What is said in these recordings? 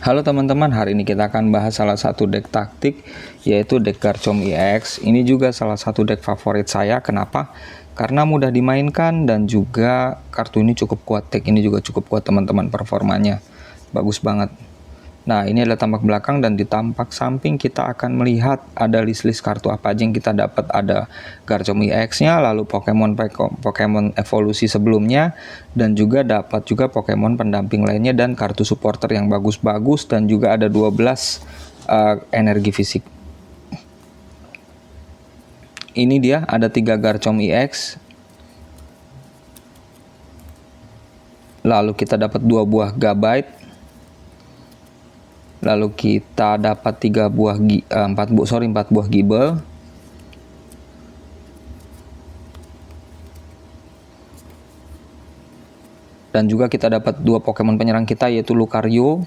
Halo teman-teman, hari ini kita akan bahas salah satu deck taktik, yaitu deck Garchomp EX. Ini juga salah satu deck favorit saya. Kenapa? Karena mudah dimainkan dan juga kartu ini cukup kuat. Deck ini juga cukup kuat teman-teman, performanya bagus banget. Nah, ini adalah tampak belakang, dan di tampak samping kita akan melihat ada list-list kartu apa aja yang kita dapat. Ada Garchomp EX-nya, lalu Pokemon evolusi sebelumnya, dan juga dapat juga Pokemon pendamping lainnya dan kartu supporter yang bagus-bagus, dan juga ada 12 energi fisik. Ini dia, ada 3 Garchomp EX. Lalu kita dapat 2 buah Gabite. Lalu kita dapat 4 buah Gible. Dan juga kita dapat 2 Pokemon penyerang kita, yaitu Lucario.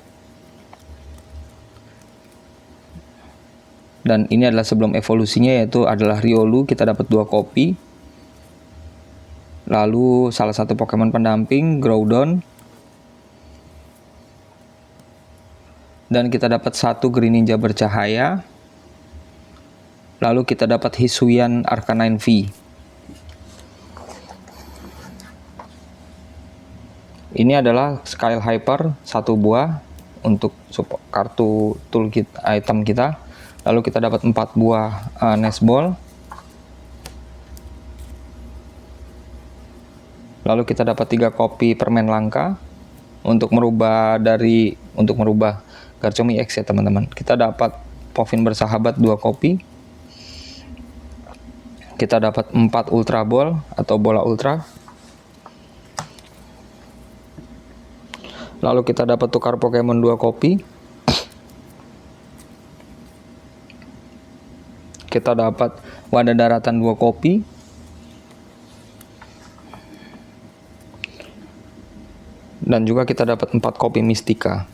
Dan ini adalah sebelum evolusinya, yaitu adalah Riolu. Kita dapat 2 kopi. Lalu salah satu Pokemon pendamping, Groudon. Dan kita dapat 1 Greninja bercahaya. Lalu kita dapat Hisuian Arcanine V. Ini adalah Sky Hyper 1 buah untuk kartu toolkit item kita. Lalu kita dapat 4 buah Nest Ball. Lalu kita dapat 3 kopi permen langka untuk merubah Garchomp EX ya teman-teman. Kita dapat Povin bersahabat 2 kopi. Kita dapat 4 Ultra Ball atau bola ultra. Lalu kita dapat tukar Pokemon 2 kopi. Kita dapat wadah daratan 2 kopi. Dan juga kita dapat 4 kopi Mistika.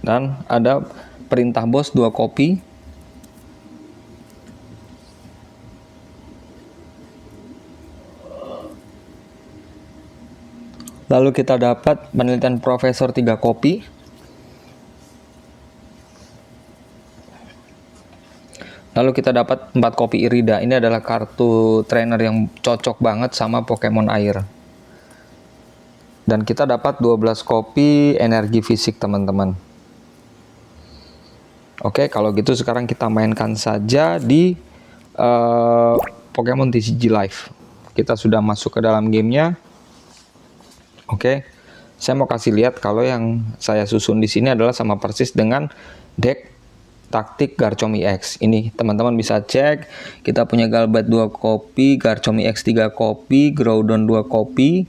Dan ada perintah bos 2 kopi. Lalu kita dapat penelitian profesor 3 kopi. Lalu kita dapat 4 kopi Irida. Ini adalah kartu trainer yang cocok banget sama Pokemon air. Dan kita dapat 12 kopi energi fisik teman-teman. Oke, kalau gitu sekarang kita mainkan saja di Pokemon TCG Live. Kita sudah masuk ke dalam gamenya. Oke, saya mau kasih lihat kalau yang saya susun di sini adalah sama persis dengan deck taktik Garchomp EX. Ini teman-teman bisa cek. Kita punya Galbat 2 kopi, Garchomp EX 3 kopi, Groudon 2 kopi,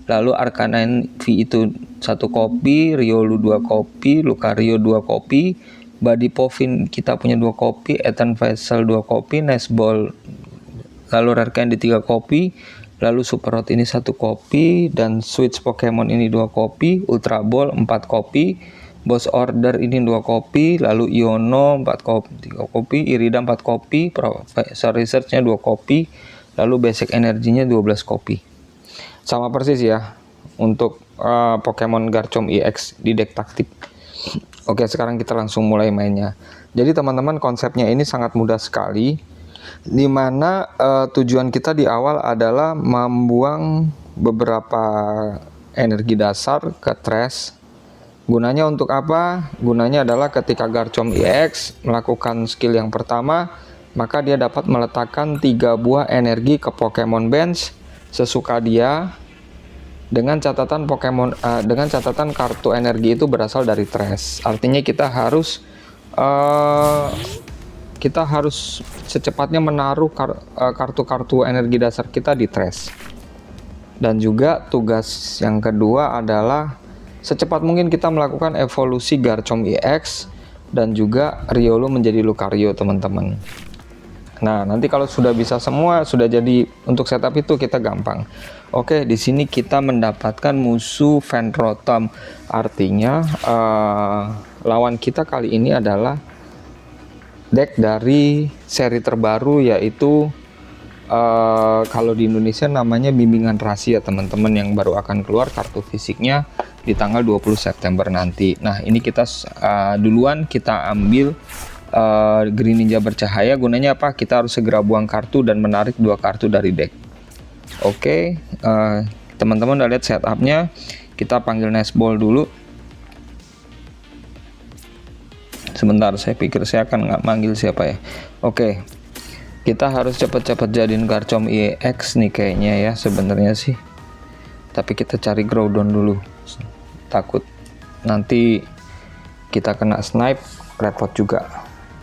lalu Arcanine V itu 1 kopi, Riolu 2 kopi, Lucario 2 kopi, Body Povin kita punya 2 kopi, Ethan Vessel 2 kopi, Nest Ball, lalu Rare Candy 3 kopi, lalu Super Rod ini 1 kopi, dan Switch Pokemon ini 2 kopi, Ultra Ball 4 kopi, Boss Order ini 2 kopi, lalu Iono 4 kopi, 3 kopi, Irida 4 kopi, Professor Research-nya 2 kopi, lalu Basic Energinya 12 kopi. Sama persis ya untuk Pokemon Garchomp EX di deck taktik. Oke, sekarang kita langsung mulai mainnya. Jadi teman-teman, konsepnya ini sangat mudah sekali, dimana tujuan kita di awal adalah membuang beberapa energi dasar ke trash. Gunanya untuk apa? Gunanya adalah ketika Garchomp EX melakukan skill yang pertama, maka dia dapat meletakkan 3 buah energi ke Pokemon bench sesuka dia, dengan catatan kartu energi itu berasal dari trash. Artinya kita harus secepatnya menaruh kartu-kartu energi dasar kita di trash. Dan juga tugas yang kedua adalah secepat mungkin kita melakukan evolusi Garchomp EX dan juga Riolu menjadi Lucario teman-teman. Nah, nanti kalau sudah bisa semua, sudah jadi untuk setup itu kita gampang. Oke, di sini kita mendapatkan musuh Ventrotom. Artinya lawan kita kali ini adalah deck dari seri terbaru, yaitu Kalau di Indonesia namanya bimbingan rahasia teman-teman, yang baru akan keluar kartu fisiknya di tanggal 20 September nanti. Nah ini kita duluan kita ambil Green Ninja bercahaya. Gunanya apa? Kita harus segera buang kartu dan menarik 2 kartu dari deck. Oke, teman-teman udah lihat setupnya. Kita panggil Nesball dulu. Sebentar, saya pikir saya akan nggak manggil siapa ya. Oke, kita harus cepat-cepat jadiin Garchomp EX nih kayaknya ya sebenarnya sih. Tapi kita cari Groudon dulu. Takut nanti kita kena snipe, repot juga.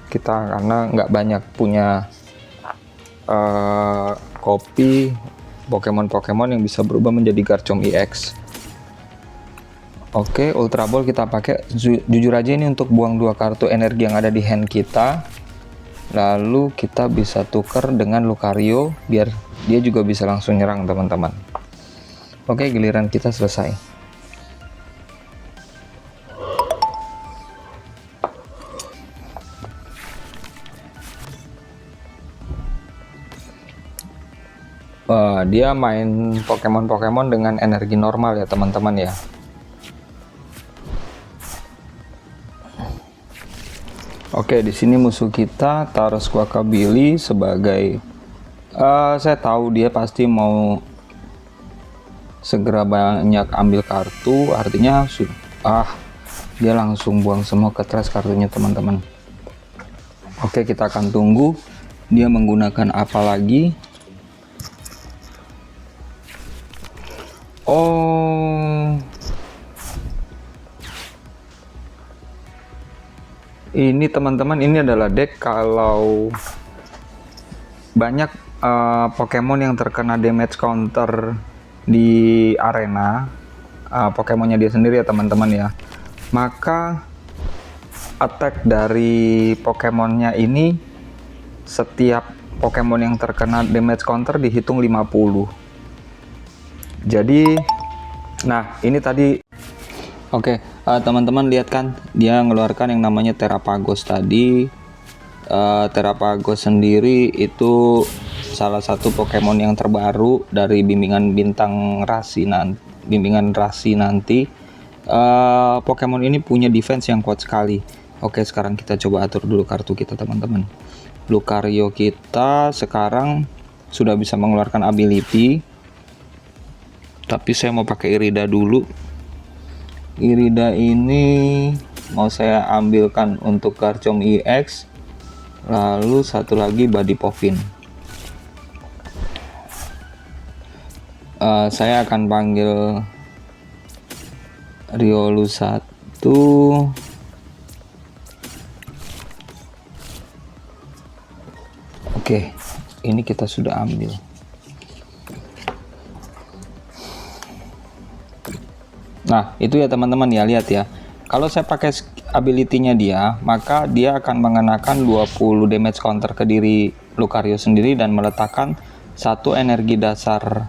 Kita karena nggak banyak punya kopi Pokemon yang bisa berubah menjadi Garchomp EX. Oke, Ultra Ball kita pakai. Jujur aja ini untuk buang 2 kartu energi yang ada di hand kita. Lalu kita bisa tuker dengan Lucario biar dia juga bisa langsung nyerang teman-teman. Oke, giliran kita selesai. Dia main Pokemon dengan energi normal ya teman-teman ya. Oke, di sini musuh kita taruh Squawkabilly sebagai saya tahu dia pasti mau segera banyak ambil kartu, artinya dia langsung buang semua ke trash kartunya teman-teman. Oke, kita akan tunggu dia menggunakan apa lagi. Ini teman-teman, ini adalah deck kalau banyak Pokemon yang terkena damage counter di arena, Pokemonnya dia sendiri ya teman-teman ya, maka attack dari Pokemonnya ini, setiap Pokemon yang terkena damage counter dihitung 50. Jadi nah ini tadi. Oke, teman-teman lihat kan dia ngeluarkan yang namanya Terapagos tadi. Terapagos sendiri itu salah satu Pokemon yang terbaru dari bimbingan rasi nanti. Pokemon ini punya defense yang kuat sekali. Oke, sekarang kita coba atur dulu kartu kita teman-teman. Lucario kita sekarang sudah bisa mengeluarkan ability, tapi saya mau pakai Irida dulu. Irida ini mau saya ambilkan untuk Garchomp EX, lalu satu lagi Body Povin. Saya akan panggil Riolu 1. Oke, ini kita sudah ambil. Nah itu ya teman-teman ya, lihat ya, kalau saya pakai ability-nya dia, maka dia akan mengenakan 20 damage counter ke diri Lucario sendiri dan meletakkan 1 energi dasar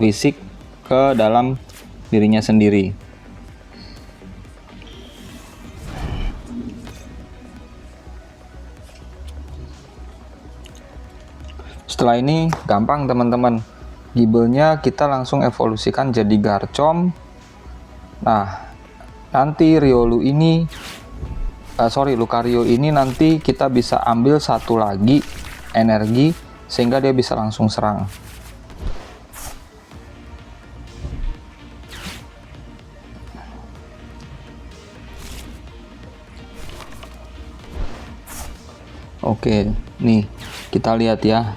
fisik ke dalam dirinya sendiri. Setelah ini gampang teman-teman, Gible-nya kita langsung evolusikan jadi Garchomp. Nah, nanti Lucario ini nanti kita bisa ambil 1 lagi energi sehingga dia bisa langsung serang. Oke, nih kita lihat ya,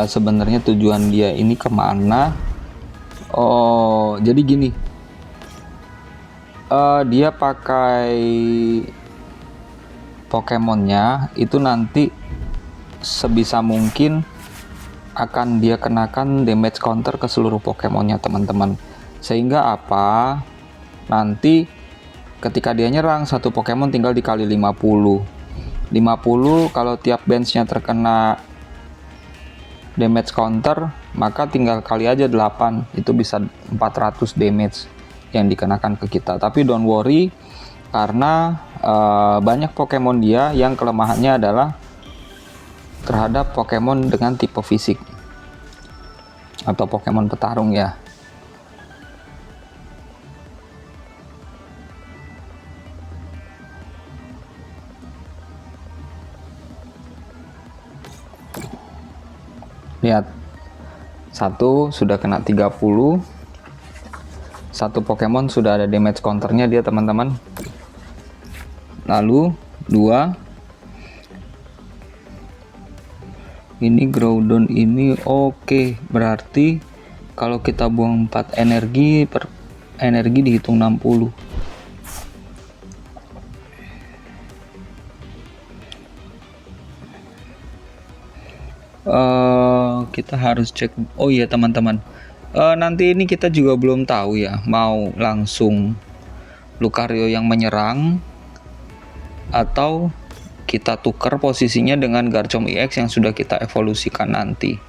sebenarnya tujuan dia ini kemana. Oh, jadi gini. Dia pakai Pokemonnya itu nanti sebisa mungkin akan dia kenakan damage counter ke seluruh Pokemonnya teman-teman, sehingga apa, nanti ketika dia nyerang satu Pokemon tinggal dikali 50 kalau tiap benchnya terkena damage counter, maka tinggal kali aja 8, itu bisa 400 damage yang dikenakan ke kita. Tapi don't worry, karena banyak Pokemon dia yang kelemahannya adalah terhadap Pokemon dengan tipe fisik atau Pokemon petarung ya. Lihat, satu sudah kena 30, satu Pokemon sudah ada damage counternya dia teman-teman. Lalu 2, ini Groudon ini oke, berarti kalau kita buang 4 energi per energi dihitung 60. Kita harus cek. Oh iya teman-teman, nanti ini kita juga belum tahu ya, mau langsung Lucario yang menyerang atau kita tukar posisinya dengan Garchomp EX yang sudah kita evolusikan nanti.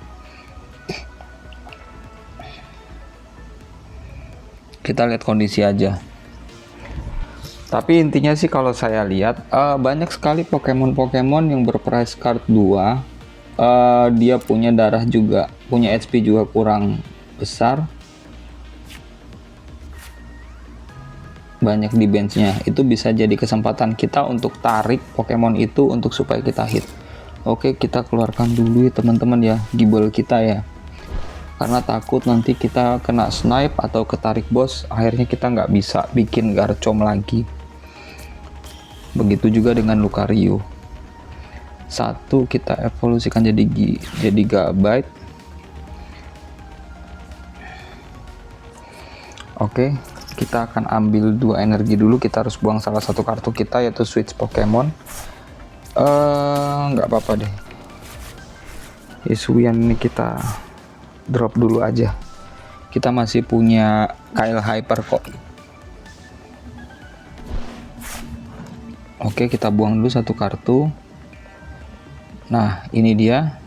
Kita lihat kondisi aja. Tapi intinya sih kalau saya lihat banyak sekali Pokemon yang berprice card 2, dia punya darah juga, punya HP juga kurang besar, banyak di benchnya. Itu bisa jadi kesempatan kita untuk tarik Pokemon itu untuk supaya kita hit. Oke, kita keluarkan dulu ya teman-teman ya, Gible kita ya, karena takut nanti kita kena snipe atau ketarik bos, akhirnya kita nggak bisa bikin Garchomp lagi. Begitu juga dengan Lucario. Satu kita evolusikan jadi Gabite. Oke, kita akan ambil 2 energi dulu. Kita harus buang salah satu kartu kita, yaitu switch Pokemon. Nggak apa-apa deh, Hisuian ini kita drop dulu aja. Kita masih punya Kyle Hyper kok. Oke, kita buang dulu satu kartu. Nah, ini dia.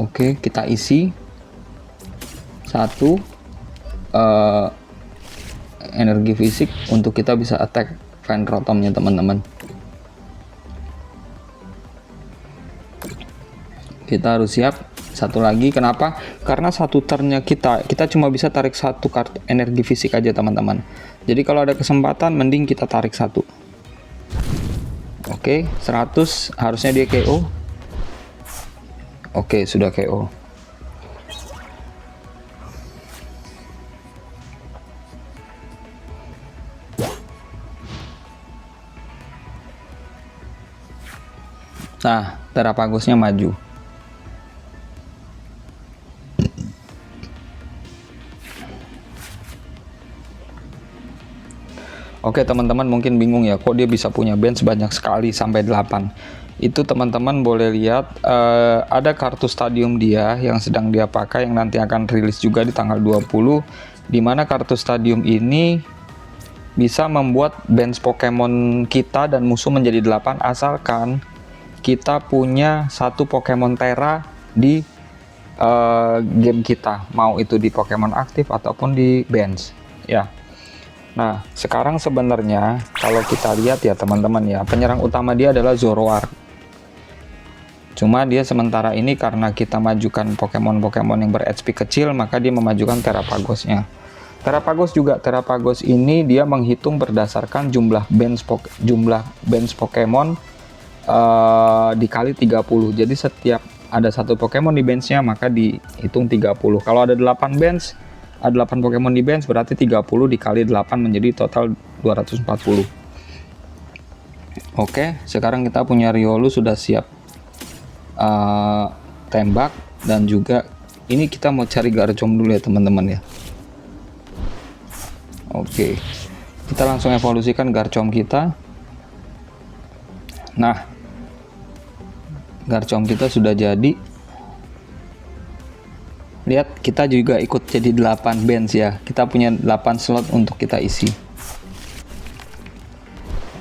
Oke, kita isi satu energi fisik untuk kita bisa attack Phanrotomnya teman-teman. Kita harus siap. Satu lagi, kenapa? Karena satu turnnya kita cuma bisa tarik satu kartu energi fisik aja teman-teman. Jadi kalau ada kesempatan mending kita tarik satu. Oke, 100 harusnya dia KO. Oke, sudah KO. Nah, Terapagosnya maju. Oke teman-teman, mungkin bingung ya, kok dia bisa punya band sebanyak sekali sampai 8. Itu teman-teman boleh lihat, ada kartu stadium dia yang sedang dia pakai yang nanti akan rilis juga di tanggal 20, dimana kartu stadium ini bisa membuat bench Pokemon kita dan musuh menjadi 8 asalkan kita punya satu Pokemon Tera di game kita, mau itu di Pokemon aktif ataupun di bench ya. Nah, sekarang sebenarnya kalau kita lihat ya teman-teman ya, penyerang utama dia adalah Zoroark. Cuma dia sementara ini karena kita majukan Pokemon yang ber-HP kecil, maka dia memajukan Terapagosnya. Terapagos ini dia menghitung berdasarkan jumlah bench Pokemon dikali 30. Jadi setiap ada satu Pokemon di benchnya maka dihitung 30. Kalau ada 8 bench, ada 8 Pokemon di bench, berarti 30 dikali 8 menjadi total 240. Oke, sekarang kita punya Riolu sudah siap tembak, dan juga ini kita mau cari Garchomp dulu ya teman-teman ya. Oke, kita langsung evolusikan Garchomp kita. Nah, Garchomp kita sudah jadi. Lihat, kita juga ikut jadi 8 bench ya. Kita punya 8 slot untuk kita isi.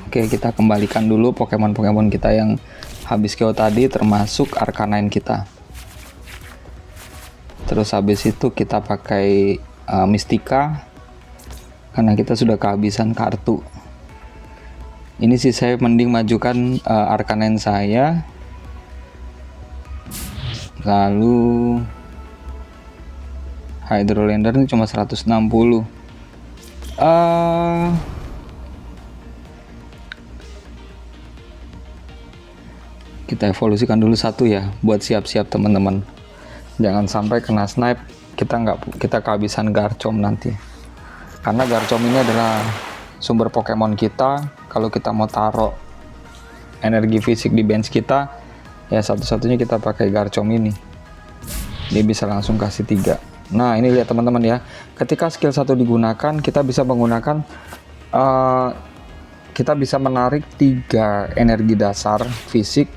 Oke, kita kembalikan dulu Pokemon kita yang habis KO tadi, termasuk Arcanine kita. Terus habis itu kita pakai Mystica, karena kita sudah kehabisan kartu. Ini sih saya mending majukan Arcanine saya, lalu Hydrolander ini cuma 160. Kita evolusikan dulu satu ya, buat siap-siap teman-teman. Jangan sampai kena snipe, kita kehabisan Garchomp nanti. Karena Garchomp ini adalah sumber Pokemon kita. Kalau kita mau taruh energi fisik di bench kita, ya satu-satunya kita pakai Garchomp ini. Dia bisa langsung kasih 3. Nah ini lihat teman-teman ya, ketika skill 1 digunakan, kita bisa menggunakan kita bisa menarik 3 energi dasar fisik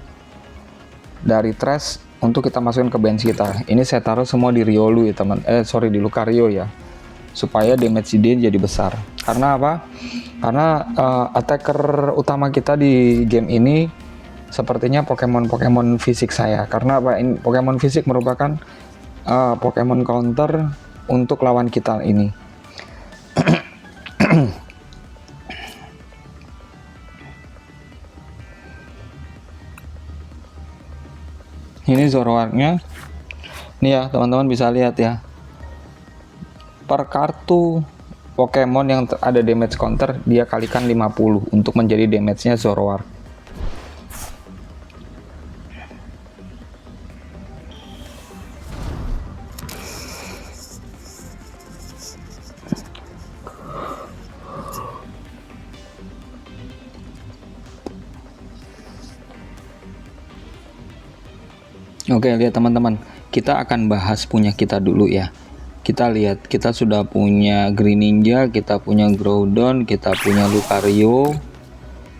dari trash untuk kita masukin ke bench kita. Ini saya taruh semua di Riolu ya teman, di Lucario ya, supaya damage dia jadi besar. Karena apa? Karena attacker utama kita di game ini sepertinya Pokemon fisik saya. Karena apa? Pokemon fisik merupakan Pokemon counter untuk lawan kita ini. Ini Zoroarknya. Nih ya teman-teman bisa lihat ya, per kartu Pokemon yang ada damage counter dia kalikan 50 untuk menjadi damage-nya Zoroark. Oke, lihat teman-teman, kita akan bahas punya kita dulu ya. Kita lihat, kita sudah punya Greninja, kita punya Groudon, kita punya Lucario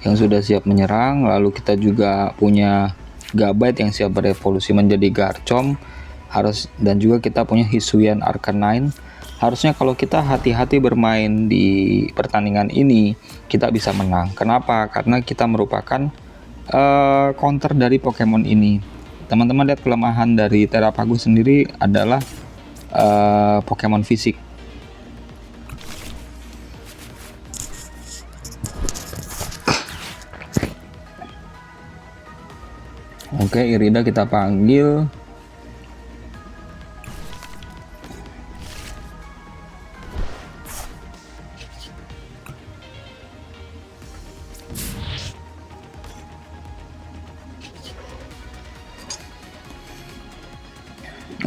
yang sudah siap menyerang, lalu kita juga punya Gabite yang siap berevolusi menjadi Garchomp, dan juga kita punya Hisuian Arcanine. Harusnya kalau kita hati-hati bermain di pertandingan ini, kita bisa menang. Kenapa? Karena kita merupakan counter dari Pokemon ini. Teman-teman lihat, kelemahan dari Terrapagus sendiri adalah Pokemon fisik. Oke, Irida kita panggil.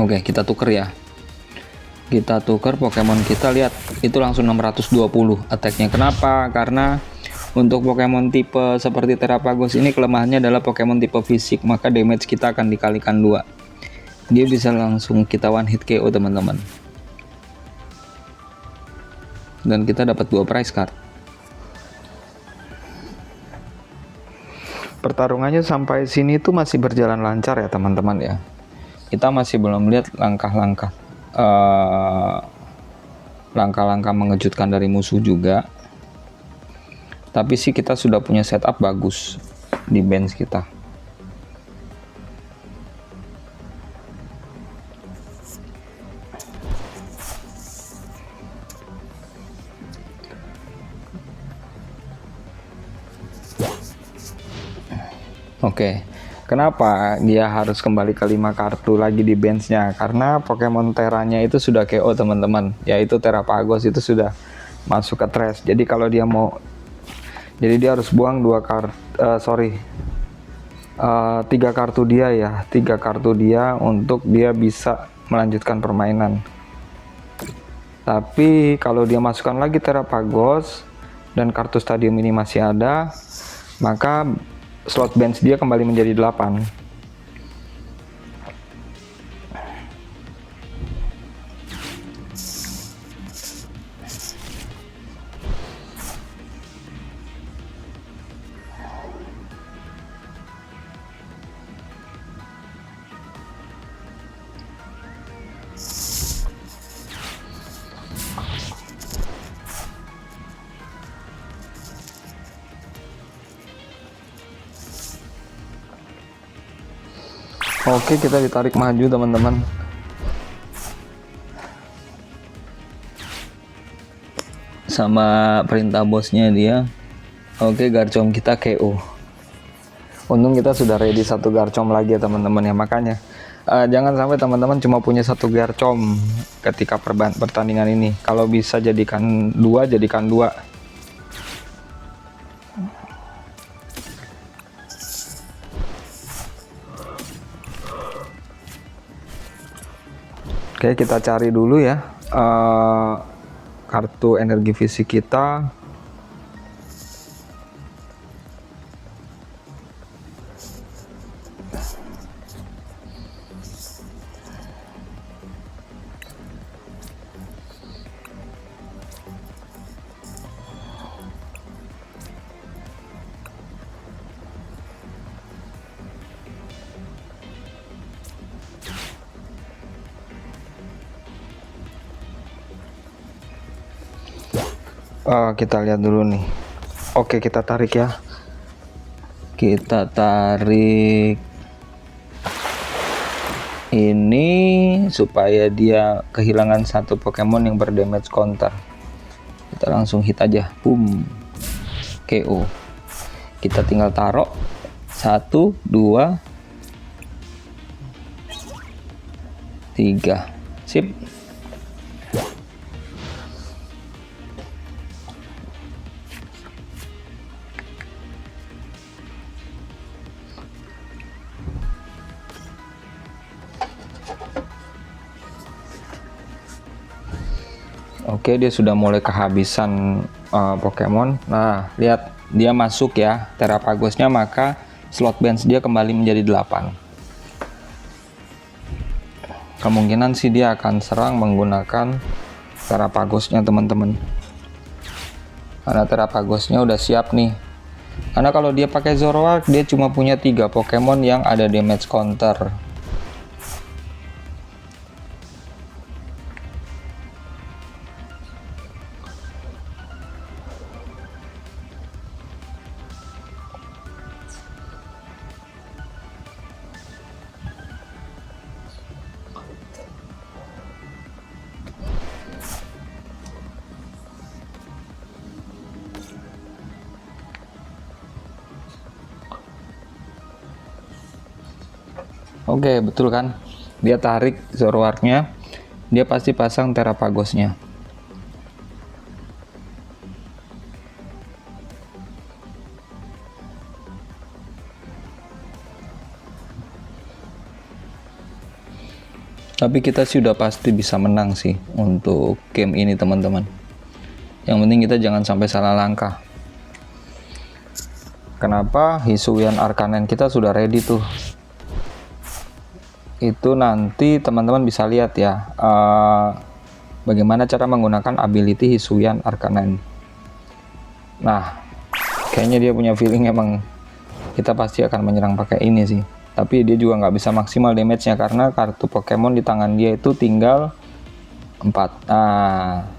Oke, kita tuker ya. Kita tuker Pokemon kita, lihat itu langsung 620 attack-nya. Kenapa? Karena untuk Pokemon tipe seperti Terrapagus ini kelemahannya adalah Pokemon tipe fisik, maka damage kita akan dikalikan 2. Dia bisa langsung kita one hit KO teman-teman. Dan kita dapat 2 prize card. Pertarungannya sampai sini tuh masih berjalan lancar ya teman-teman ya. Kita masih belum lihat langkah-langkah mengejutkan dari musuh juga. Tapi sih kita sudah punya setup bagus di bench kita. Oke. Kenapa dia harus kembali ke 5 kartu lagi di benchnya? Karena Pokemon Terranya itu sudah KO teman-teman, yaitu Terrapagos itu sudah masuk ke trash. Jadi kalau dia mau, jadi dia harus buang 3 kartu dia ya, 3 kartu dia untuk dia bisa melanjutkan permainan. Tapi kalau dia masukkan lagi Terrapagos dan kartu stadium ini masih ada, maka slot bench dia kembali menjadi 8. Oke, kita ditarik maju teman-teman. sama perintah bosnya dia. Oke, Garchomp kita KO. Untung kita sudah ready satu Garchomp lagi ya teman-teman ya. Makanya jangan sampai teman-teman cuma punya satu Garchomp ketika pertandingan ini. Kalau bisa jadikan dua, jadikan dua. Oke, kita cari dulu ya kartu energi fisik kita. Kita lihat dulu nih. Oke, kita tarik ya. Kita tarik ini supaya dia kehilangan satu Pokemon yang berdamage counter. Kita langsung hit aja, boom, KO. Kita tinggal taruh 1, 2, 3, sip. Oke, dia sudah mulai kehabisan Pokemon. Nah, lihat dia masuk ya Terapagosnya, maka slot bench dia kembali menjadi 8. Kemungkinan sih dia akan serang menggunakan Terapagosnya teman-teman. Karena Terapagosnya udah siap nih. Karena kalau dia pakai Zoroark, dia cuma punya 3 Pokemon yang ada damage counter. Oke, betul kan? Dia tarik Zoroarknya, dia pasti pasang Terapagosnya. Tapi kita sih udah pasti bisa menang sih untuk game ini teman-teman. Yang penting kita jangan sampai salah langkah. Kenapa? Hisuian Arcanine kita sudah ready tuh. Itu nanti teman-teman bisa lihat ya bagaimana cara menggunakan ability Hisuian Arcanine. Nah, kayaknya dia punya feeling emang kita pasti akan menyerang pakai ini sih. Tapi dia juga nggak bisa maksimal damage-nya karena kartu Pokemon di tangan dia itu tinggal 4. Nah,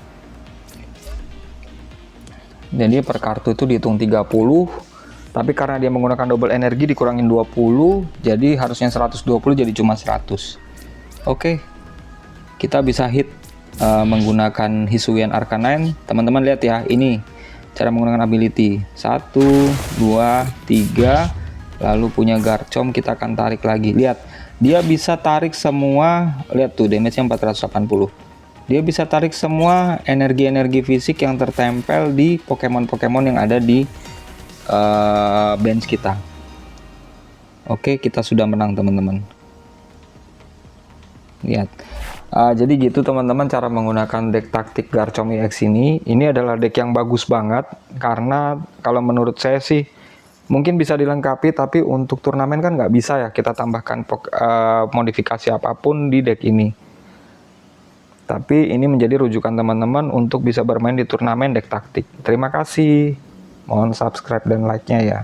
jadi per kartu itu dihitung 30. Tapi karena dia menggunakan double energi dikurangin 20, jadi harusnya 120 jadi cuma 100. Oke, kita bisa hit menggunakan Hisuian Arcanine. Teman-teman lihat ya, ini cara menggunakan ability. 1, 2, 3, lalu punya Garchomp, kita akan tarik lagi. Lihat, dia bisa tarik semua, lihat tuh damage-nya 480. Dia bisa tarik semua energi-energi fisik yang tertempel di Pokemon-Pokemon yang ada di bench kita. Oke, kita sudah menang teman-teman. Lihat. Jadi gitu teman-teman cara menggunakan deck taktik Garchomp EX ini. Ini adalah deck yang bagus banget karena kalau menurut saya sih mungkin bisa dilengkapi, tapi untuk turnamen kan nggak bisa ya kita tambahkan modifikasi apapun di deck ini. Tapi ini menjadi rujukan teman-teman untuk bisa bermain di turnamen deck taktik. Terima kasih. Mohon subscribe dan like-nya ya.